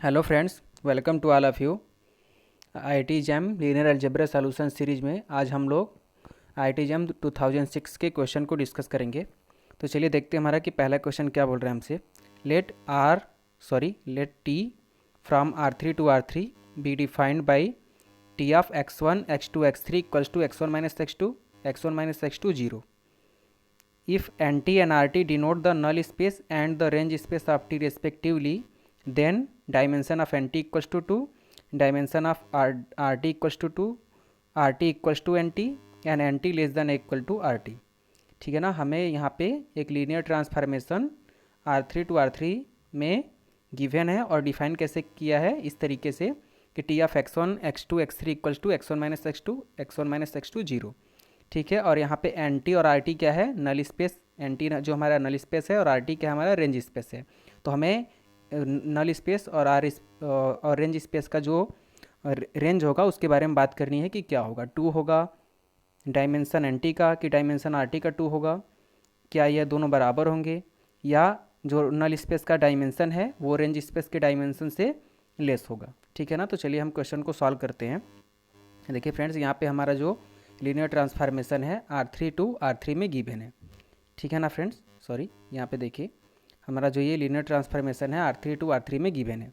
Hello friends, welcome to all of you. IIT JAM linear algebra solution series में आज हम लोग IIT jam 2006 के क्वेश्चन को डिस्कस करेंगे। तो चलिए देखते हैं हमारा कि पहला क्वेश्चन क्या बोल रहा है हमसे। Let T from R3 to R3 be defined by T of x1 x2 x3 equals to x1 minus x2 x1 minus x2 0। If NT and RT denote the null space and the range space of T respectively, then dimension of NT equals to 2, dimension of RT equals to 2, RT equals to NT and NT less than equal to RT। ठीक है ना, हमें यहाँ पे एक linear transformation R3 to R3 में given है और डिफाइन कैसे किया है इस तरीके से कि T of x1 x2 x3 equals to x1 minus x2 x1 minus x2 0। ठीक है, और यहाँ पे एन टी और आर टी क्या है, नल स्पेस। एन टी जो हमारा नल स्पेस है और आर टी क्या हमारा रेंज स्पेस है। तो हमें नल स्पेस और रेंज स्पेस का जो रेंज होगा उसके बारे में बात करनी है कि क्या होगा। 2 होगा डायमेंशन एन टी का कि डायमेंशन आर टी का 2 होगा, क्या यह दोनों बराबर होंगे, या जो नल स्पेस का डायमेंशन है वो रेंज स्पेस के डायमेंशन से लेस होगा। ठीक है ना, तो चलिए हम क्वेश्चन को सॉल्व करते हैं। देखिए फ्रेंड्स, यहाँ पे हमारा जो लीनियर ट्रांसफॉर्मेशन है R3 टू R3 में गिवन है। ठीक है ना फ्रेंड्स, सॉरी यहाँ पे देखिए हमारा जो ये लीनियर ट्रांसफॉर्मेशन है R3 टू R3 में गिवन है।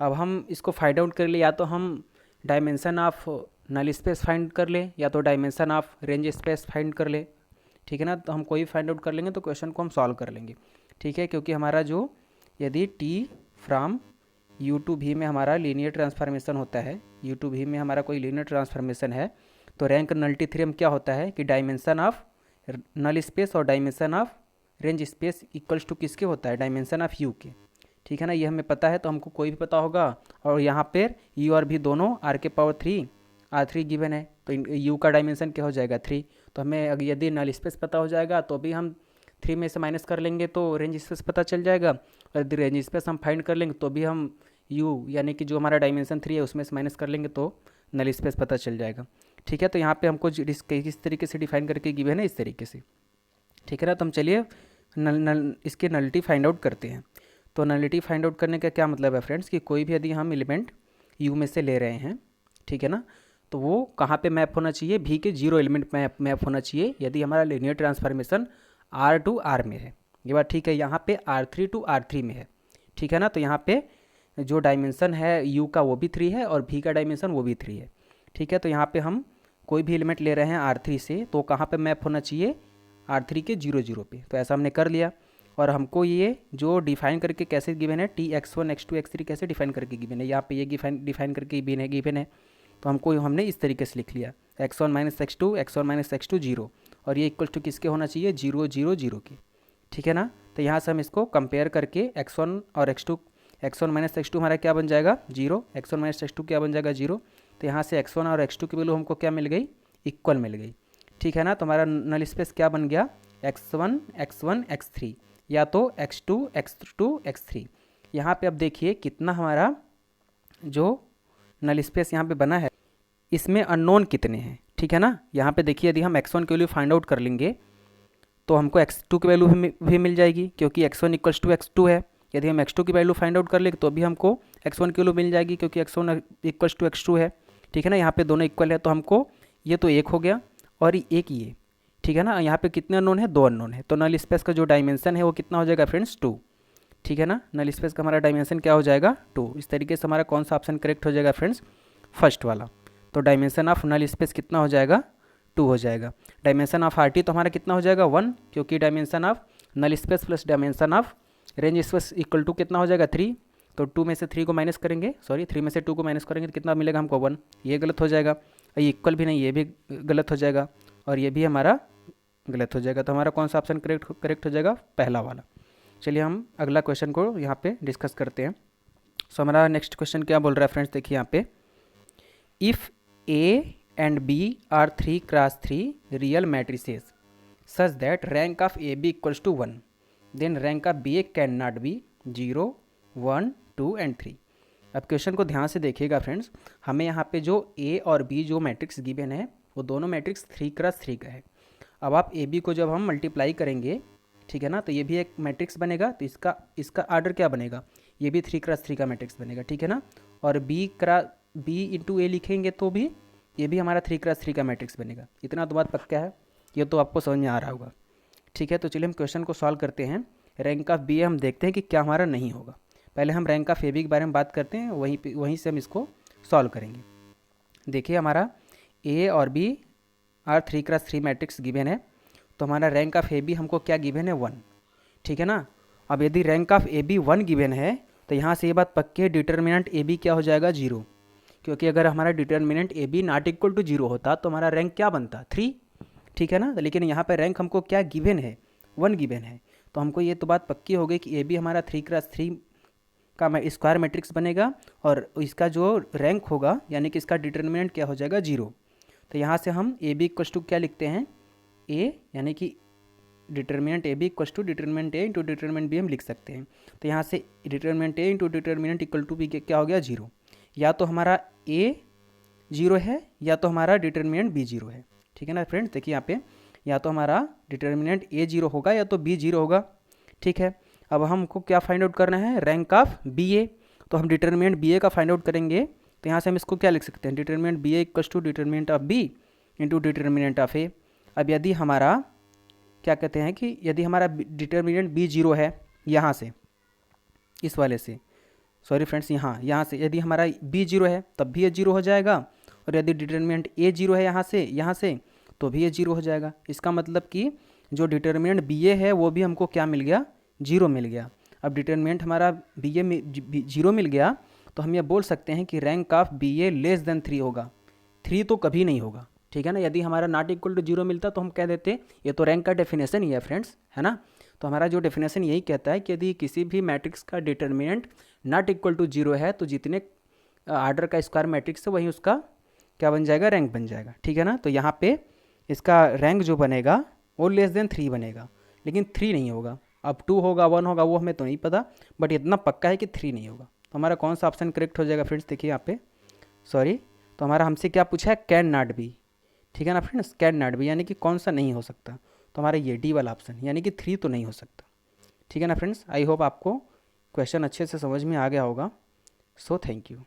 अब हम इसको फाइंड आउट कर ले, या तो हम dimension of null space find कर ले या तो dimension of range space find कर ले। ठीक है ना, तो हम कोई फाइंड आउट कर लेंगे तो क्वेश्चन को हम सॉल्व कर लेंगे। ठीक है, क्योंकि हमारा जो यदि T from U to V में हमारा लीनियर ट्रांसफॉर्मेशन होता है, U टू V में हमारा कोई लीनियर ट्रांसफॉर्मेशन है, तो रैंक नलिटी थ्योरम क्या होता है कि डायमेंशन ऑफ नल स्पेस और dimension of range space equals to किसके होता है, डायमेंशन ऑफ यू के। ठीक है ना, ये हमें पता है तो हमको कोई भी पता होगा। और यहाँ पर यू और भी दोनों R⁻³ R3 गिवन है, तो यू का डायमेंशन क्या हो जाएगा 3। तो हमें यदि नल स्पेस पता हो जाएगा तो भी हम 3 में से माइनस कर लेंगे तो रेंज स्पेस पता चल जाएगा। और यदि रेंज स्पेस हम फाइंड कर लेंगे तो भी हम यू यानी कि जो हमारा डायमेंशन 3 है उसमें से माइनस कर लेंगे तो नल स्पेस पता चल जाएगा। ठीक है, तो यहाँ पे हमको किस तरीके से डिफाइन करके गिवन है इस तरीके से। ठीक है ना, तो हम चलिए इसके नलिटी फाइंड आउट करते हैं। तो नलिटी फाइंड आउट करने का क्या मतलब है फ्रेंड्स कि कोई भी यदि हम एलिमेंट यू में से ले रहे हैं, ठीक है ना, तो वो कहाँ पे मैप होना चाहिए, भी के 0 एलिमेंट मैप होना चाहिए यदि हमारा linear transformation R to R में है। ये बात ठीक है, यहाँ पे R3 टू R3 में है। ठीक है ना, तो यहाँ पे जो डायमेंशन है u का वो भी 3 है और v का डायमेंशन वो भी 3 है। ठीक है, तो यहाँ पे हम कोई भी एलिमेंट ले रहे हैं R3 से तो कहाँ पे मैप होना चाहिए, R3 के 0 0 पे। तो ऐसा हमने कर लिया। और हमको ये जो डिफाइन करके कैसे गिवन है, टी x1 x2 x3 कैसे डिफाइन करके गिवन है, यहाँ पे ये डिफाइन करके गिवन है। तो हमने इस तरीके से लिख लिया x1 माइनस x2 0, और ये इक्वल टू किसके होना चाहिए, 0 0 0 के। ठीक है ना, तो यहाँ से हम इसको कंपेयर करके x1 और x1 माइनस x2 हमारा क्या बन जाएगा 0, x1 माइनस x2 क्या बन जाएगा 0। तो यहाँ से x1 और x2 की वैल्यू हमको क्या मिल गई, इक्वल मिल गई। ठीक है ना, तो हमारा नल स्पेस क्या बन गया, x1 x1 x3 या तो x2 x2 x3। यहाँ पे अब देखिए कितना हमारा जो नल स्पेस यहाँ पे बना है, इसमें अननोन कितने हैं। ठीक है ना, यहाँ पे देखिए यदि हम x1 की वैल्यू फाइंड आउट कर लेंगे तो हमको x2 की वैल्यू भी मिल जाएगी क्योंकि x1 इक्वल्स टू x2 है। यदि हम x2 की वैल्यू फाइंड आउट कर ले तो भी हमको x1 की वैल्यू मिल जाएगी क्योंकि x1 इक्वल्स टू x2 है। ठीक है ना, यहाँ पे दोनों इक्वल है तो हमको ये तो 1 हो गया और एक ये। ठीक है ना, यहाँ पे कितने अननोन है, 2 अननोन है। तो नल स्पेस का जो डायमेंशन है वो कितना हो जाएगा फ्रेंड्स 2। ठीक है ना, नल स्पेस का हमारा डायमेंशन क्या हो जाएगा 2। इस तरीके से हमारा कौन सा ऑप्शन करेक्ट हो जाएगा फ्रेंड्स, फर्स्ट वाला। तो डायमेंशन ऑफ नल स्पेस कितना हो जाएगा 2 हो जाएगा। डायमेंशन ऑफ आर टी तो हमारा कितना हो जाएगा 1, क्योंकि dimension of null space plus dimension of range space equal to कितना हो जाएगा 3। तो 2 में से 3 को माइनस करेंगे, 3 में से 2 को माइनस करेंगे तो कितना मिलेगा हमको 1। ये गलत हो जाएगा, ये इक्वल भी नहीं, ये भी गलत हो जाएगा और ये भी हमारा गलत हो जाएगा। तो हमारा कौन सा ऑप्शन करेक्ट हो जाएगा, पहला वाला। चलिए हम अगला क्वेश्चन को यहाँ पे डिस्कस करते हैं। सो हमारा नेक्स्ट क्वेश्चन क्या बोल रहा है फ्रेंड्स, देखिए यहाँ पे, if A and B are 3 cross 3 real matrices such that rank of AB equals to 1, then rank of BA cannot be 0 1 2 and 3। अब क्वेश्चन को ध्यान से देखिएगा फ्रेंड्स, हमें यहाँ पे जो A और B जो मैट्रिक्स गिवन है वो दोनों मैट्रिक्स 3 क्रॉस 3 का है। अब आप AB को जब हम मल्टीप्लाई करेंगे, ठीक है ना, तो ये भी एक मैट्रिक्स बनेगा। तो इसका ऑर्डर क्या बनेगा, ये भी 3x3 का मैट्रिक्स बनेगा, ठीक है ना। और बी इंटू ए लिखेंगे तो भी ये भी हमारा 3x3 का मैट्रिक्स बनेगा। इतना तो बात पक्का है, ये तो आपको समझ में आ रहा होगा, ठीक है। तो चलिए हम क्वेश्चन को सॉल्व करते हैं। रैंक ऑफ बी हम देखते हैं कि क्या हमारा नहीं होगा। पहले हम रैंक ऑफ ए बी के बारे में बात करते हैं, वहीं से हम इसको सॉल्व करेंगे। देखिए हमारा ए और B are 3x3 matrix given है, तो हमारा रैंक ऑफ ए बी हमको क्या गिवन है 1, ठीक है ना। अब यदि rank of A B 1 given है तो यहाँ से ये बात पक्की है, डिटर्मिनेंट ए बी क्या हो जाएगा 0, क्योंकि अगर हमारा determinant A B not equal to 0 होता तो हमारा रैंक क्या बनता 3, ठीक है ना। लेकिन यहाँ पर रैंक हमको क्या गिवन है 1 गिवन है, तो हमको ये तो बात पक्की हो गई कि ए बी हमारा 3x3 का स्क्वायर मैट्रिक्स बनेगा और इसका जो रैंक होगा यानी कि इसका डिटर्मिनेंट क्या हो जाएगा 0। तो यहाँ से हम ए बी इक्वल्स टू क्या लिखते हैं ए, यानी कि determinant A B equals to determinant A into determinant B हम लिख सकते हैं। तो यहाँ से determinant A into determinant equal to B क्या हो गया 0। या तो हमारा ए 0 है या तो हमारा डिटर्मिनेंट बी 0 है, ठीक है ना फ्रेंड्स। देखिए यहाँ पे या तो हमारा डिटर्मिनेंट ए 0 होगा या तो बी 0 होगा, ठीक है। अब हमको क्या फाइंड आउट करना है रैंक ऑफ बी ए, तो हम डिटर्मिनेंट बी ए का फाइंड आउट करेंगे। तो यहाँ से हम इसको क्या लिख सकते हैं determinant B A equals to determinant of B into determinant of A. अब यदि हमारा क्या कहते हैं कि यदि हमारा डिटर्मिनेंट बी 0 है यहाँ से इस वाले से, सॉरी फ्रेंड्स यहाँ से यदि हमारा बी 0 है तब भी ये 0 हो जाएगा, और यदि डिटर्मिनेंट ए 0 है यहाँ से तो भी ये 0 हो जाएगा। इसका मतलब कि जो डिटर्मिनेंट बी ए है वो भी हमको क्या मिल गया 0 मिल गया। अब डिटर्मिनेंट हमारा बी ए में 0 मिल गया तो हम ये बोल सकते हैं कि rank of B A less than 3 होगा। 3 तो कभी नहीं होगा, ठीक है ना। यदि हमारा नॉट इक्वल टू 0 मिलता तो हम कह देते ये तो रैंक का डेफिनेशन ही है फ्रेंड्स, है ना। तो हमारा जो डेफिनेशन यही कहता है कि यदि किसी भी मैट्रिक्स का डिटर्मिनेंट नॉट इक्वल टू 0 है तो जितने आर्डर का स्क्वायर मैट्रिक्स है वही उसका क्या बन जाएगा रैंक बन जाएगा, ठीक है ना। तो यहाँ पे इसका रैंक जो बनेगा वो लेस देन 3 बनेगा, लेकिन 3 नहीं होगा। अब 2 होगा 1 होगा वो हमें तो नहीं पता, बट इतना पक्का है कि 3 नहीं होगा। तो हमारा कौन सा ऑप्शन करेक्ट हो जाएगा फ्रेंड्स, देखिए यहाँ पे सॉरी, तो हमारा हमसे क्या पूछा है कैन नॉट बी, ठीक है ना फ्रेंड्स, कैन नॉट बी यानी कि कौन सा नहीं हो सकता। तो हमारा ये डी वाला ऑप्शन यानी कि 3 तो नहीं हो सकता, ठीक है ना फ्रेंड्स। आई होप आपको क्वेश्चन अच्छे से समझ में आ गया होगा। So thank you.